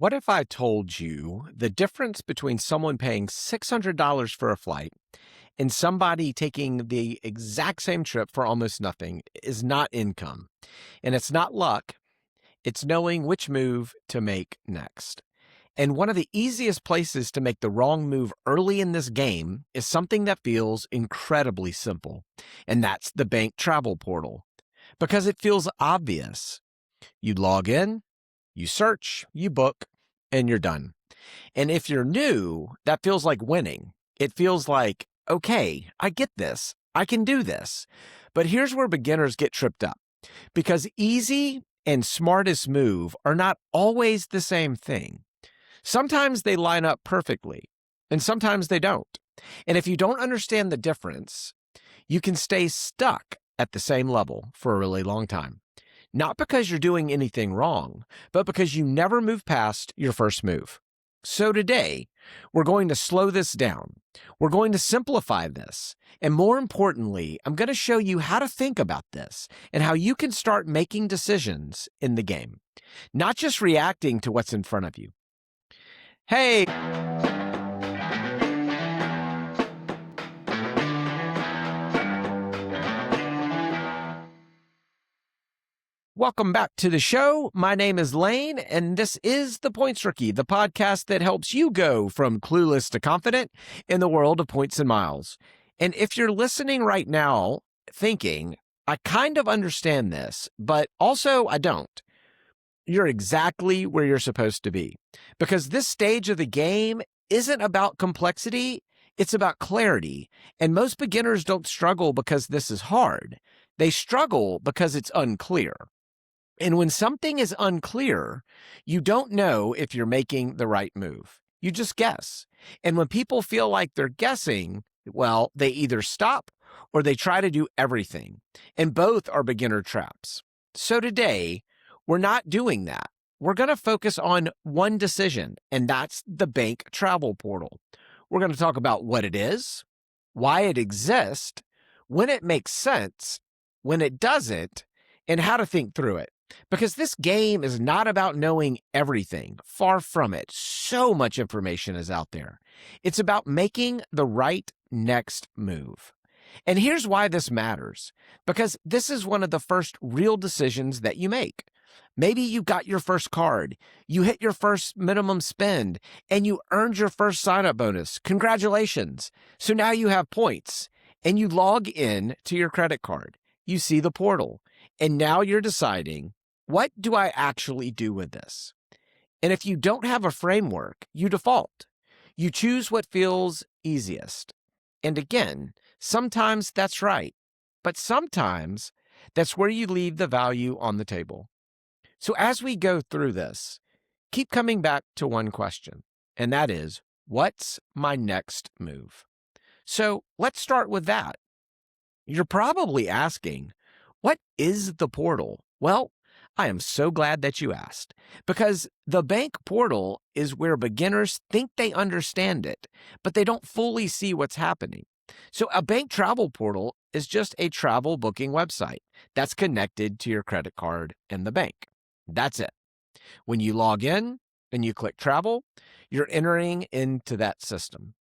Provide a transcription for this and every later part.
What if I told you the difference between someone paying $600 for a flight and somebody taking the exact same trip for almost nothing is not income? And it's not luck, it's knowing which move to make next. And one of the easiest places to make the wrong move early in this game is something that feels incredibly simple, and that's the bank travel portal. Because it feels obvious. You log in, you search, you book, and you're done. And if you're new, that feels like winning. It feels like, okay, I get this. I can do this. But here's where beginners get tripped up because easy and smartest move are not always the same thing. Sometimes they line up perfectly, and sometimes they don't. And if you don't understand the difference, you can stay stuck at the same level for a really long time. Not because you're doing anything wrong, but because you never move past your first move. So today, we're going to slow this down. We're going to simplify this. And more importantly, I'm going to show you how to think about this and how you can start making decisions in the game, not just reacting to what's in front of you. Hey, welcome back to the show. My name is Lane, and this is The Points Rookie, the podcast that helps you go from clueless to confident in the world of points and miles. And if you're listening right now thinking, I kind of understand this, but also I don't, you're exactly where you're supposed to be. Because this stage of the game isn't about complexity, it's about clarity. And most beginners don't struggle because this is hard. They struggle because it's unclear. And when something is unclear, you don't know if you're making the right move. You just guess. And when people feel like they're guessing, well, they either stop or they try to do everything. And both are beginner traps. So today, we're not doing that. We're going to focus on one decision, and that's the bank travel portal. We're going to talk about what it is, why it exists, when it makes sense, when it doesn't, and how to think through it. Because this game is not about knowing everything. Far from it. So much information is out there. It's about making the right next move. And here's why this matters. Because this is one of the first real decisions that you make. Maybe you got your first card, you hit your first minimum spend, and you earned your first sign-up bonus. Congratulations. So now you have points, and you log in to your credit card. You see the portal, and now you're deciding, what do I actually do with this? And if you don't have a framework, you default. You choose what feels easiest. And again, sometimes that's right, but sometimes that's where you leave the value on the table. So as we go through this, keep coming back to one question, and that is, what's my next move? So let's start with that. You're probably asking, what is the portal? Well, I am so glad that you asked, because the bank portal is where beginners think they understand it, but they don't fully see what's happening. So a bank travel portal is just a travel booking website that's connected to your credit card and the bank. That's it. When you log in and you click travel, you're entering into that system.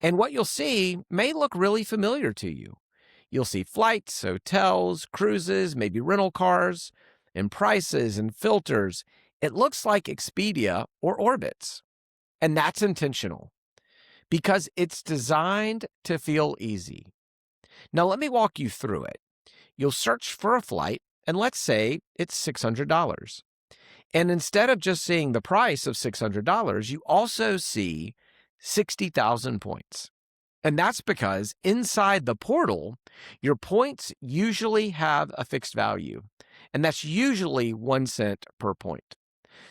And what you'll see may look really familiar to you. You'll see flights, hotels, cruises, maybe rental cars, and prices and filters. It looks like Expedia or Orbitz. And that's intentional because it's designed to feel easy. Now, let me walk you through it. You'll search for a flight, and let's say it's $600. And instead of just seeing the price of $600, you also see 60,000 points. And that's because inside the portal, your points usually have a fixed value, and that's usually 1 cent per point.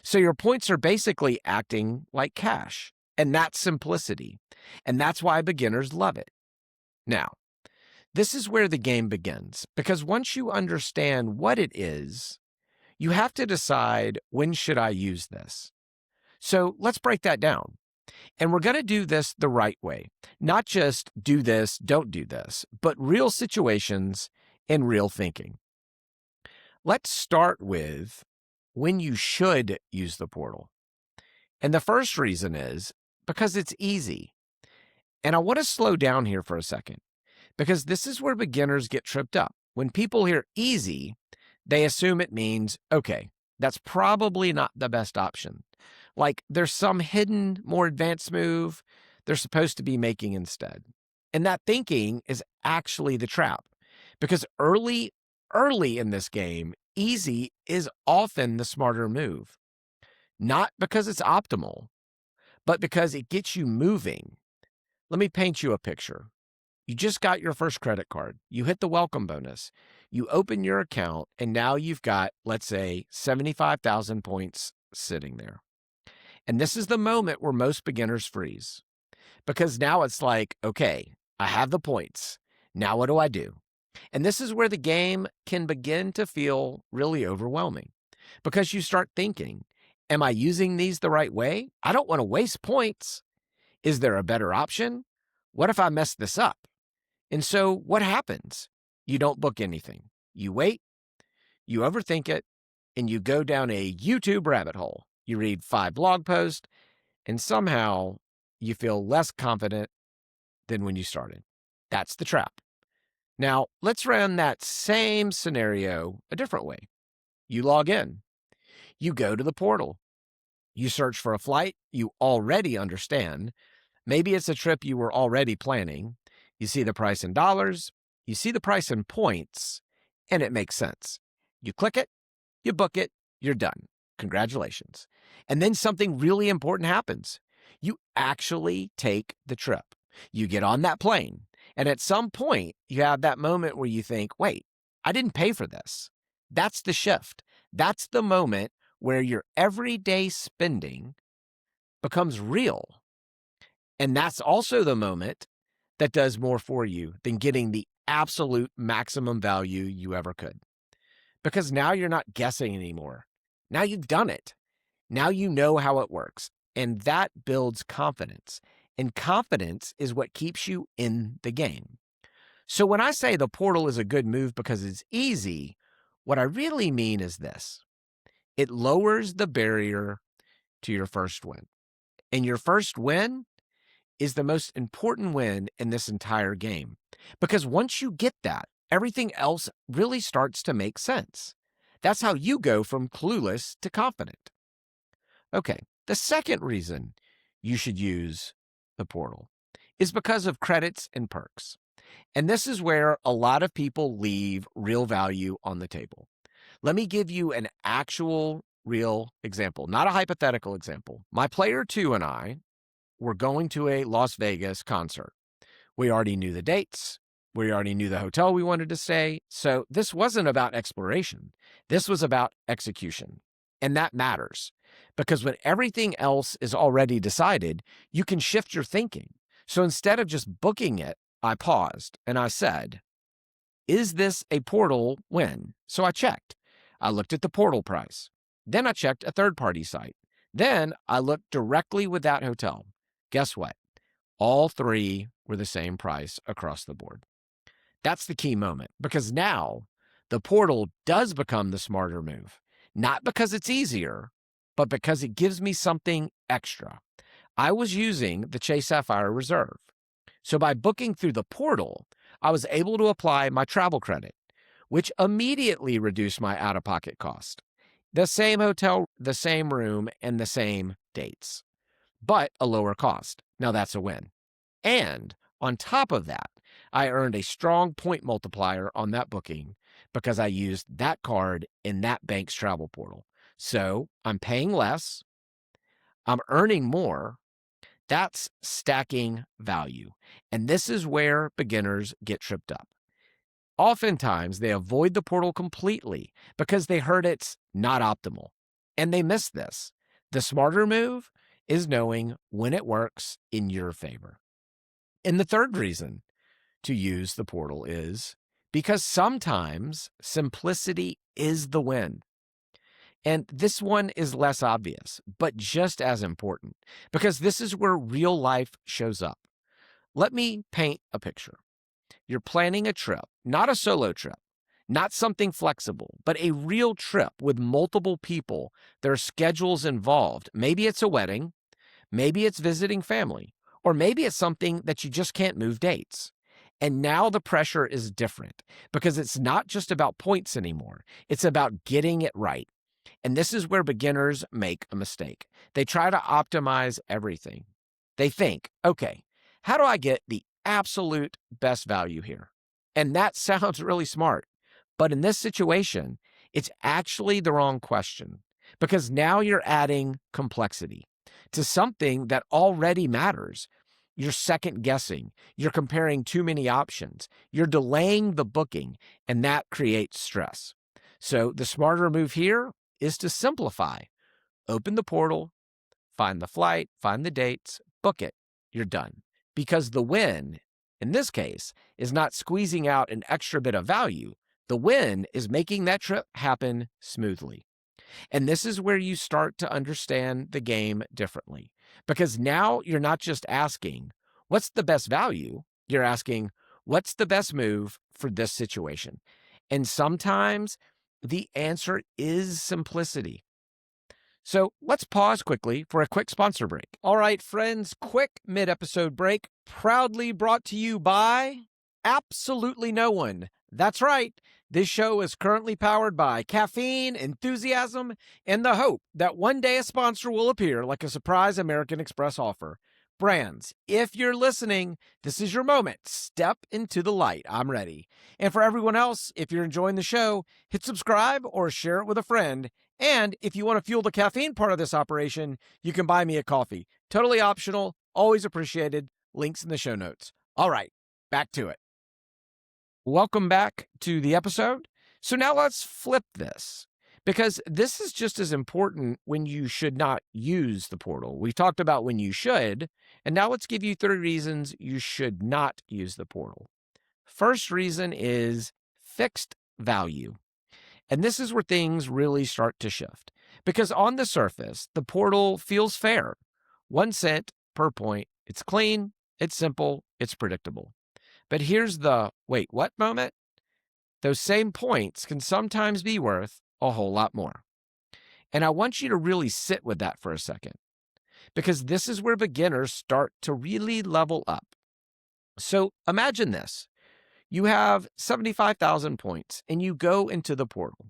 So your points are basically acting like cash, and that's simplicity, and that's why beginners love it. Now, this is where the game begins, because once you understand what it is, you have to decide, when should I use this? So let's break that down. And we're going to do this the right way, not just do this, don't do this, but real situations and real thinking. Let's start with when you should use the portal. And the first reason is because it's easy. And I want to slow down here for a second because this is where beginners get tripped up. When people hear easy, they assume it means, okay, that's probably not the best option. Like there's some hidden, more advanced move they're supposed to be making instead. And that thinking is actually the trap because early in this game, easy is often the smarter move. Not because it's optimal, but because it gets you moving. Let me paint you a picture. You just got your first credit card. You hit the welcome bonus. You open your account, and now you've got, let's say, 75,000 points sitting there. And this is the moment where most beginners freeze. Because now it's like, okay, I have the points. Now what do I do? And this is where the game can begin to feel really overwhelming. Because you start thinking, am I using these the right way? I don't want to waste points. Is there a better option? What if I mess this up? And so what happens? You don't book anything. You wait, you overthink it, and you go down a YouTube rabbit hole. You read 5 blog posts, and somehow you feel less confident than when you started. That's the trap. Now, let's run that same scenario a different way. You log in. You go to the portal. You search for a flight you already understand. Maybe it's a trip you were already planning. You see the price in dollars, you see the price in points, and it makes sense. You click it, you book it, you're done. Congratulations. And then something really important happens. You actually take the trip. You get on that plane, and at some point, you have that moment where you think, wait, I didn't pay for this. That's the shift. That's the moment where your everyday spending becomes real. And that's also the moment that does more for you than getting the absolute maximum value you ever could. Because now you're not guessing anymore. Now you've done it. Now you know how it works. And that builds confidence. And confidence is what keeps you in the game. So when I say the portal is a good move because it's easy, what I really mean is this. It lowers the barrier to your first win. And your first win is the most important win in this entire game. Because once you get that, everything else really starts to make sense. That's how you go from clueless to confident. Okay, the second reason you should use the portal is because of credits and perks. And this is where a lot of people leave real value on the table. Let me give you an actual real example, not a hypothetical example. My player 2 and I were going to a Las Vegas concert. We already knew the dates. We already knew the hotel we wanted to stay. So this wasn't about exploration. This was about execution. And that matters because when everything else is already decided, you can shift your thinking. So instead of just booking it, I paused and I said, is this a portal win? So I checked. I looked at the portal price. Then I checked a third-party site. Then I looked directly with that hotel. Guess what? All 3 were the same price across the board. That's the key moment because now the portal does become the smarter move, not because it's easier, but because it gives me something extra. I was using the Chase Sapphire Reserve. So by booking through the portal, I was able to apply my travel credit, which immediately reduced my out-of-pocket cost. The same hotel, the same room, and the same dates, but a lower cost. Now that's a win. And on top of that, I earned a strong point multiplier on that booking because I used that card in that bank's travel portal. So I'm paying less, I'm earning more. That's stacking value. And this is where beginners get tripped up. Oftentimes, they avoid the portal completely because they heard it's not optimal. And they miss this. The smarter move is knowing when it works in your favor. And the third reason to use the portal is because sometimes simplicity is the win. And this one is less obvious, but just as important, because this is where real life shows up. Let me paint a picture. You're planning a trip, not a solo trip. Not something flexible, but a real trip with multiple people. There are schedules involved. Maybe it's a wedding, maybe it's visiting family, or maybe it's something that you just can't move dates. And now the pressure is different because it's not just about points anymore. It's about getting it right. And this is where beginners make a mistake. They try to optimize everything. They think, okay, how do I get the absolute best value here? And that sounds really smart. But in this situation, it's actually the wrong question because now you're adding complexity to something that already matters. You're second guessing. You're comparing too many options. You're delaying the booking, and that creates stress. So the smarter move here is to simplify. Open the portal, find the flight, find the dates, book it. You're done. Because the win, in this case, is not squeezing out an extra bit of value. The win is making that trip happen smoothly. And this is where you start to understand the game differently. Because now you're not just asking, what's the best value? You're asking, what's the best move for this situation? And sometimes the answer is simplicity. So let's pause quickly for a quick sponsor break. All right, friends, quick mid-episode break, proudly brought to you by absolutely no one. That's right. This show is currently powered by caffeine, enthusiasm, and the hope that one day a sponsor will appear like a surprise American Express offer. Brands, if you're listening, this is your moment. Step into the light. I'm ready. And for everyone else, if you're enjoying the show, hit subscribe or share it with a friend. And if you want to fuel the caffeine part of this operation, you can buy me a coffee. Totally optional, always appreciated. Links in the show notes. All right, back to it. Welcome back to the episode. So now let's flip this, because this is just as important when you should not use the portal. We talked about when you should, and now let's give you 3 reasons you should not use the portal. First reason is fixed value. And this is where things really start to shift, because on the surface, the portal feels fair. 1 cent per point. It's clean, it's simple, it's predictable. But here's the wait, what moment? Those same points can sometimes be worth a whole lot more. And I want you to really sit with that for a second, because this is where beginners start to really level up. So imagine this. You have 75,000 points and you go into the portal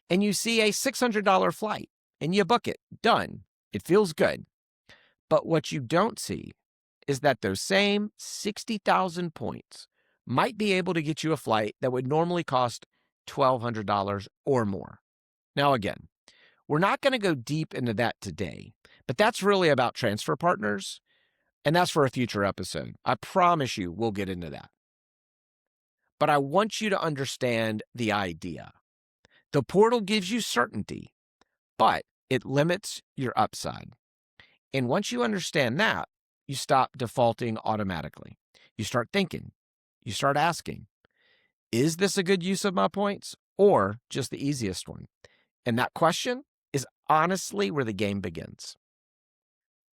and you see a $600 flight and you book it. Done. It feels good. But what you don't see is that those same 60,000 points might be able to get you a flight that would normally cost $1,200 or more. Now, again, we're not going to go deep into that today, but that's really about transfer partners, and that's for a future episode. I promise you we'll get into that. But I want you to understand the idea. The portal gives you certainty, but it limits your upside. And once you understand that, you stop defaulting automatically. You start thinking, you start asking, is this a good use of my points or just the easiest one? And that question is honestly where the game begins.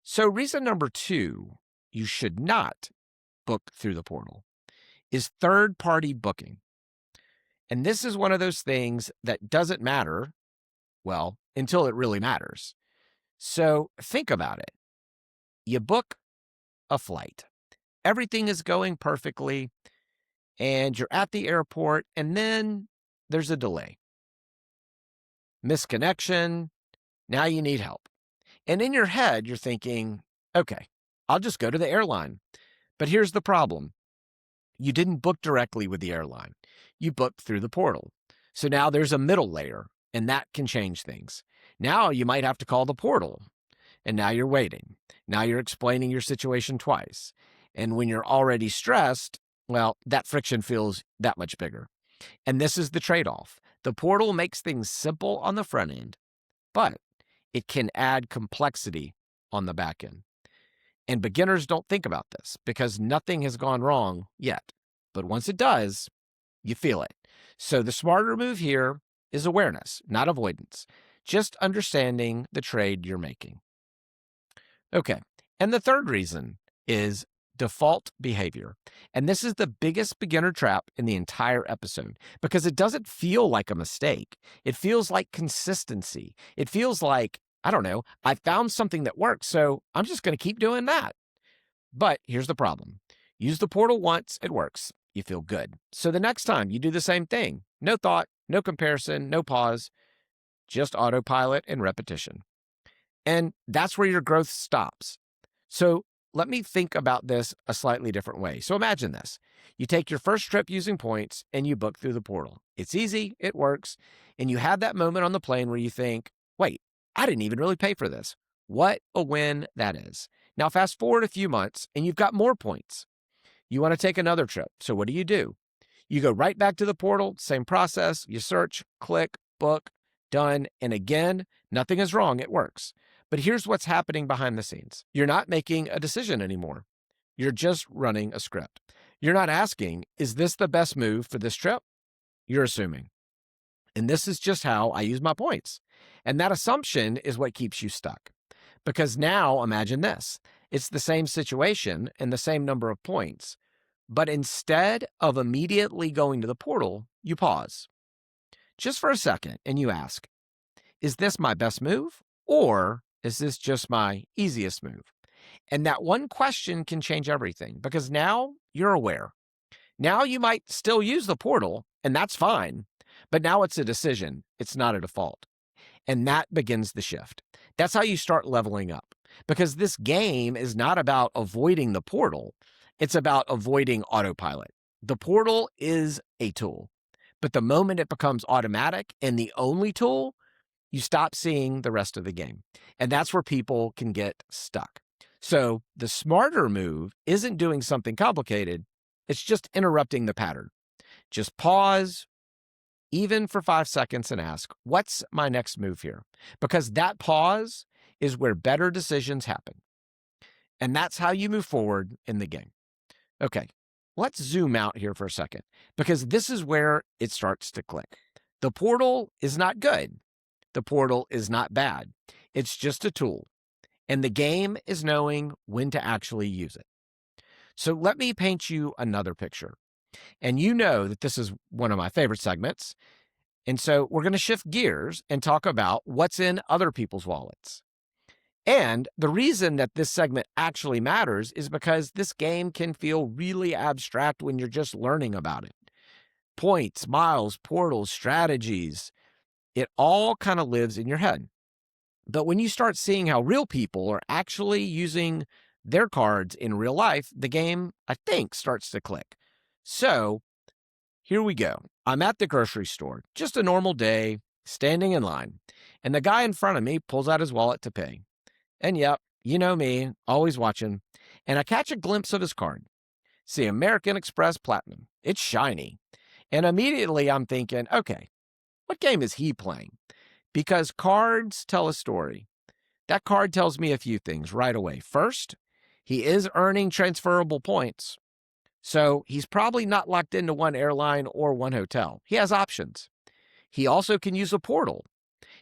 So reason number 2, you should not book through the portal, is third-party booking. And this is one of those things that doesn't matter, well, until it really matters. So think about it. You book a flight. Everything is going perfectly, and you're at the airport, and then there's a delay. Misconnection. Now you need help. And in your head, you're thinking, okay, I'll just go to the airline. But here's the problem. You didn't book directly with the airline. You booked through the portal. So now there's a middle layer, and that can change things. Now you might have to call the portal, and now you're waiting. Now you're explaining your situation twice. And when you're already stressed, well, that friction feels that much bigger. And this is the trade-off. The portal makes things simple on the front end, but it can add complexity on the back end. And beginners don't think about this because nothing has gone wrong yet. But once it does, you feel it. So the smarter move here is awareness, not avoidance. Just understanding the trade you're making. Okay. And the third reason is default behavior. And this is the biggest beginner trap in the entire episode because it doesn't feel like a mistake. It feels like consistency. It feels like, I don't know, I found something that works, so I'm just going to keep doing that. But here's the problem. Use the portal once, it works. You feel good. So the next time you do the same thing, no thought, no comparison, no pause, just autopilot and repetition. And that's where your growth stops. So let me think about this a slightly different way. So imagine this. You take your first trip using points and you book through the portal. It's easy, it works, and you have that moment on the plane where you think, wait, I didn't even really pay for this. What a win that is. Now fast forward a few months and you've got more points. You want to take another trip. So what do? You go right back to the portal, same process. You search, click, book, done. And again, nothing is wrong. It works. But here's what's happening behind the scenes. You're not making a decision anymore. You're just running a script. You're not asking, is this the best move for this trip? You're assuming. And this is just how I use my points. And that assumption is what keeps you stuck. Because now imagine this. It's the same situation and the same number of points. But instead of immediately going to the portal, you pause. Just for a second and you ask, is this my best move? Or is this just my easiest move? And that one question can change everything because now you're aware. Now you might still use the portal, and that's fine. But now it's a decision. It's not a default. And that begins the shift. That's how you start leveling up. Because this game is not about avoiding the portal. It's about avoiding autopilot. The portal is a tool. But the moment it becomes automatic and the only tool, you stop seeing the rest of the game. And that's where people can get stuck. So the smarter move isn't doing something complicated. It's just interrupting the pattern. Just pause, even for 5 seconds, and ask, what's my next move here? Because that pause is where better decisions happen. And that's how you move forward in the game. Okay, let's zoom out here for a second, because this is where it starts to click. The portal is not good. The portal is not bad. It's just a tool. And the game is knowing when to actually use it. So let me paint you another picture. And you know that this is one of my favorite segments. And so we're going to shift gears and talk about what's in other people's wallets. And the reason that this segment actually matters is because this game can feel really abstract when you're just learning about it. Points, miles, portals, strategies, it all kind of lives in your head. But when you start seeing how real people are actually using their cards in real life, the game, I think, starts to click. So here we go. I'm at the grocery store, just a normal day, standing in line, and the guy in front of me pulls out his wallet to pay. And yep, you know me, always watching, and I catch a glimpse of his card. See, American Express Platinum. It's shiny. And immediately I'm thinking, okay, what game is he playing? Because cards tell a story. That card tells me a few things right away. First, he is earning transferable points. So he's probably not locked into one airline or one hotel. He has options. He also can use a portal.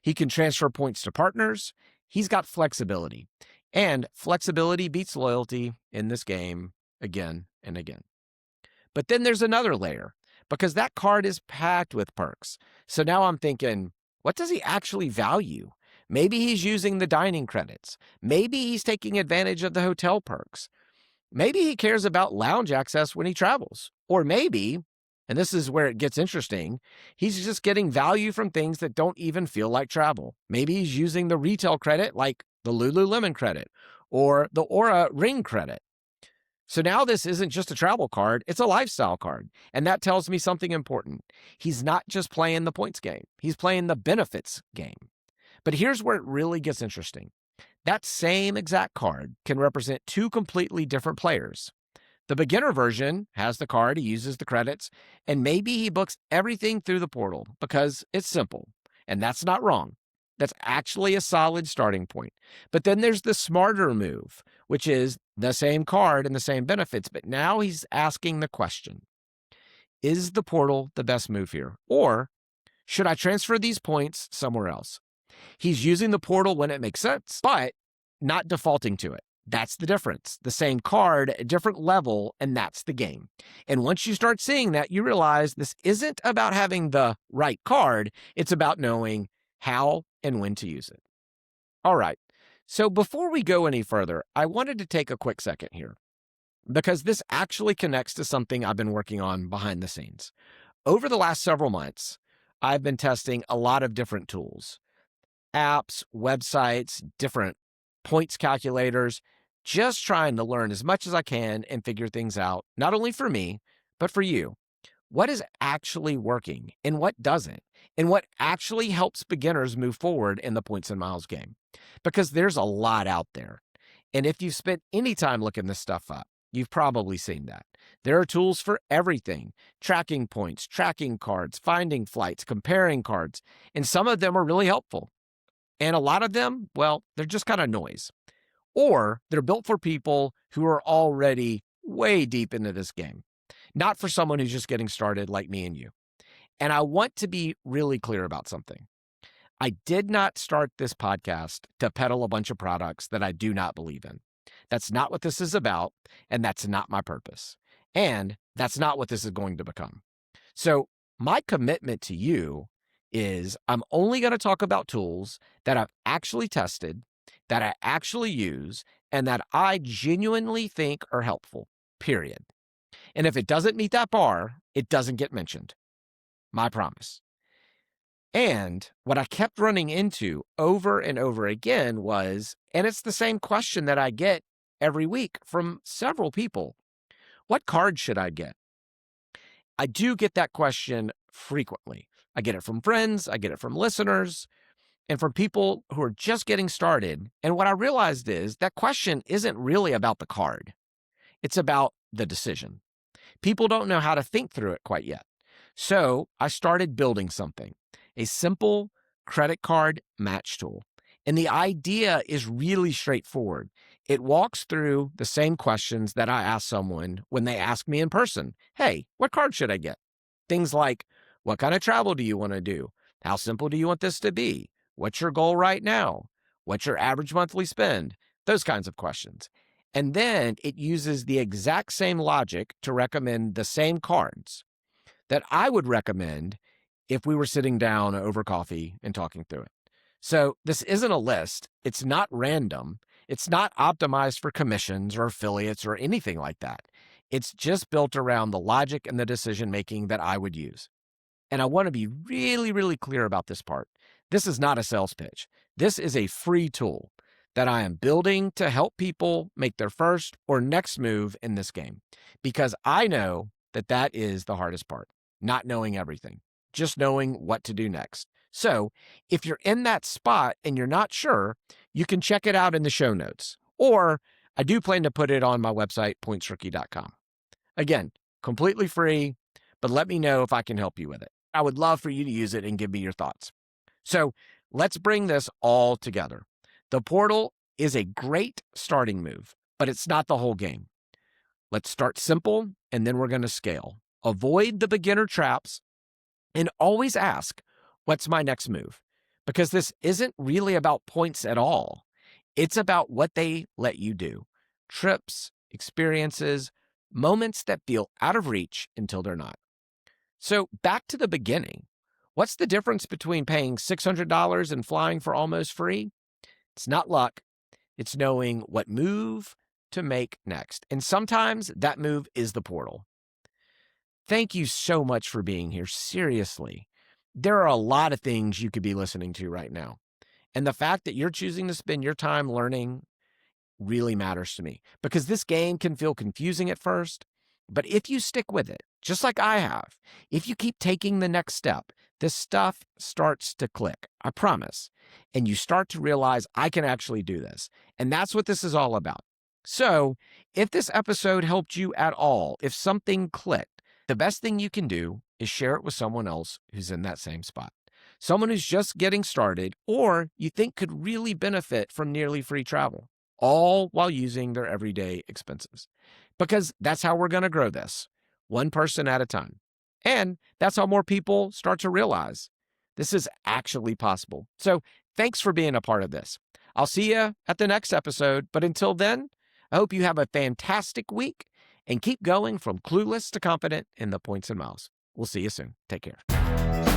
He can transfer points to partners. He's got flexibility. And flexibility beats loyalty in this game again and again. But then there's another layer, because that card is packed with perks. So now I'm thinking, what does he actually value? Maybe he's using the dining credits. Maybe he's taking advantage of the hotel perks. Maybe he cares about lounge access when he travels. Or maybe, and this is where it gets interesting, he's just getting value from things that don't even feel like travel. Maybe he's using the retail credit like the Lululemon credit or the Aura ring credit. So now this isn't just a travel card, it's a lifestyle card. And that tells me something important. He's not just playing the points game. He's playing the benefits game. But here's where it really gets interesting. That same exact card can represent two completely different players. The beginner version has the card, he uses the credits, and maybe he books everything through the portal because it's simple. And that's not wrong. That's actually a solid starting point. But then there's the smarter move, which is the same card and the same benefits, but now he's asking the question, is the portal the best move here? Or should I transfer these points somewhere else? He's using the portal when it makes sense, but not defaulting to it. That's the difference. The same card, a different level, and that's the game. And once you start seeing that, you realize this isn't about having the right card. It's about knowing how and when to use it. All right. So before we go any further, I wanted to take a quick second here because this actually connects to something I've been working on behind the scenes. Over the last several months, I've been testing a lot of different tools, apps, websites, different points calculators, just trying to learn as much as I can and figure things out, not only for me, but for you. What is actually working and what doesn't, and what actually helps beginners move forward in the points and miles game. Because there's a lot out there. And if you've spent any time looking this stuff up, you've probably seen that. There are tools for everything: tracking points, tracking cards, finding flights, comparing cards, and some of them are really helpful. And a lot of them, well, they're just kind of noise. Or they're built for people who are already way deep into this game, not for someone who's just getting started like me and you. And I want to be really clear about something. I did not start this podcast to peddle a bunch of products that I do not believe in. That's not what this is about, and that's not my purpose. And that's not what this is going to become. So my commitment to you is I'm only going to talk about tools that I've actually tested, that I actually use, and that I genuinely think are helpful, period. And if it doesn't meet that bar, it doesn't get mentioned. My promise. And what I kept running into over and over again was, and it's the same question that I get every week from several people: what card should I get? I do get that question frequently. I get it from friends, I get it from listeners, and from people who are just getting started. And what I realized is that question isn't really about the card. It's about the decision. People don't know how to think through it quite yet. So I started building something, a simple credit card match tool. And the idea is really straightforward. It walks through the same questions that I ask someone when they ask me in person: hey, what card should I get? Things like, what kind of travel do you want to do? How simple do you want this to be? What's your goal right now? What's your average monthly spend? Those kinds of questions. And then it uses the exact same logic to recommend the same cards that I would recommend if we were sitting down over coffee and talking through it. So this isn't a list. It's not random. It's not optimized for commissions or affiliates or anything like that. It's just built around the logic and the decision-making that I would use. And I want to be really, really clear about this part. This is not a sales pitch. This is a free tool that I am building to help people make their first or next move in this game. Because I know that that is the hardest part, not knowing everything, just knowing what to do next. So if you're in that spot and you're not sure, you can check it out in the show notes. Or I do plan to put it on my website, pointsrookie.com. Again, completely free, but let me know if I can help you with it. I would love for you to use it and give me your thoughts. So let's bring this all together. The portal is a great starting move, but it's not the whole game. Let's start simple, and then we're going to scale. Avoid the beginner traps and always ask, what's my next move? Because this isn't really about points at all. It's about what they let you do. Trips, experiences, moments that feel out of reach until they're not. So back to the beginning. What's the difference between paying $600 and flying for almost free? It's not luck. It's knowing what move to make next. And sometimes that move is the portal. Thank you so much for being here. Seriously. There are a lot of things you could be listening to right now. And the fact that you're choosing to spend your time learning really matters to me, because this game can feel confusing at first, but if you stick with it, just like I have, if you keep taking the next step, this stuff starts to click, I promise. And you start to realize I can actually do this. And that's what this is all about. So if this episode helped you at all, if something clicked, the best thing you can do is share it with someone else who's in that same spot. Someone who's just getting started or you think could really benefit from nearly free travel, all while using their everyday expenses. Because that's how we're going to grow this, one person at a time. And that's how more people start to realize this is actually possible. So thanks for being a part of this. I'll see you at the next episode. But until then, I hope you have a fantastic week and keep going from clueless to confident in the points and miles. We'll see you soon. Take care.